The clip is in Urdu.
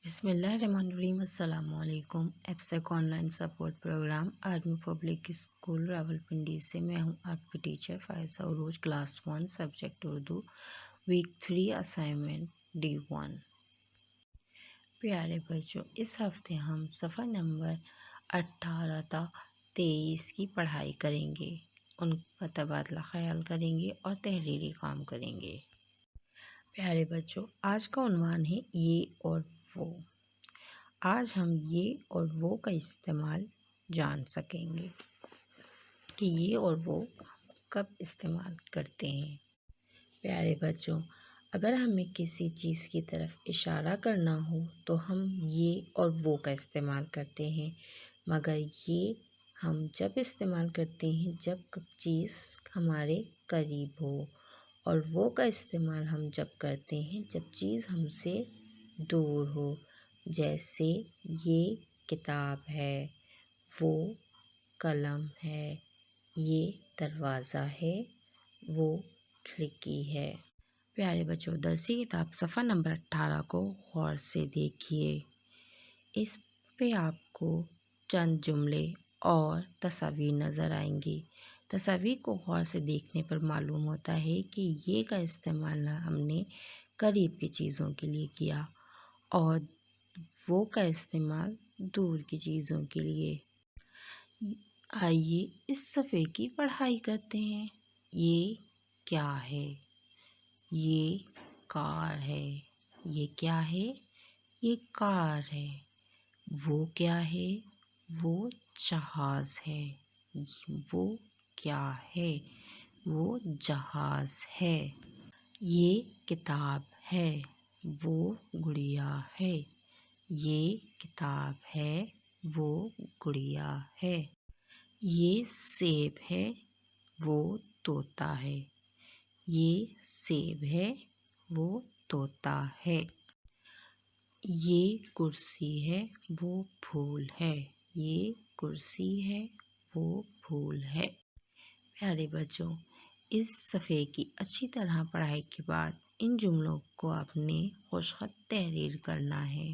بسم اللہ الرحمن الرحیم۔ السلام علیکم۔ APSACS on line support program army public school Rawalpindi سے میں ہوں آپ کی teacher Faiza Urooj, class 1 subject Urdu, week 3 assignment D1۔ پیارے بچوں، اس ہفتے ہم صفحہ نمبر 18 تا 23 کی پڑھائی کریں گے، ان کا تبادلہ خیال کریں گے اور تحریری کام کریں گے۔ پیارے بچوں، آج کا عنوان ہے یہ اور وہ۔ آج ہم یہ اور وہ کا استعمال جان سکیں گے کہ یہ اور وہ کب استعمال کرتے ہیں۔ پیارے بچوں، اگر ہمیں کسی چیز کی طرف اشارہ کرنا ہو تو ہم یہ اور وہ کا استعمال کرتے ہیں، مگر یہ ہم جب استعمال کرتے ہیں جب چیز ہمارے قریب ہو، اور وہ کا استعمال ہم جب کرتے ہیں جب چیز ہم سے دور ہو، جیسے یہ کتاب ہے، وہ قلم ہے، یہ دروازہ ہے، وہ کھڑکی ہے۔ پیارے بچوں، درسی کتاب صفحہ نمبر 18 کو غور سے دیکھیے۔ اس پہ آپ کو چند جملے اور تصاویر نظر آئیں گی۔ تصاویر کو غور سے دیکھنے پر معلوم ہوتا ہے کہ یہ کا استعمال ہم نے قریب کی چیزوں کے لیے کیا اور وہ کا استعمال دور کی چیزوں کے لیے۔ آئیے اس صفحے کی پڑھائی کرتے ہیں۔ یہ کیا ہے؟ یہ کار ہے۔ یہ کیا ہے؟ یہ کار ہے۔ وہ کیا ہے؟ وہ جہاز ہے۔ وہ کیا ہے؟ وہ جہاز ہے۔ یہ کتاب ہے۔ وہ گڑیا ہے۔ یہ کتاب ہے۔ وہ گڑیا ہے۔ یہ سیب ہے۔ وہ طوطا ہے۔ یہ سیب ہے۔ وہ طوطا ہے۔ یہ کرسی ہے۔ وہ پھول ہے۔ یہ کرسی ہے۔ وہ پھول ہے۔ پیارے بچوں، اس صفحے کی اچھی طرح پڑھائی کے بعد ان جملوں کو آپ نے خوش خط تحریر کرنا ہے۔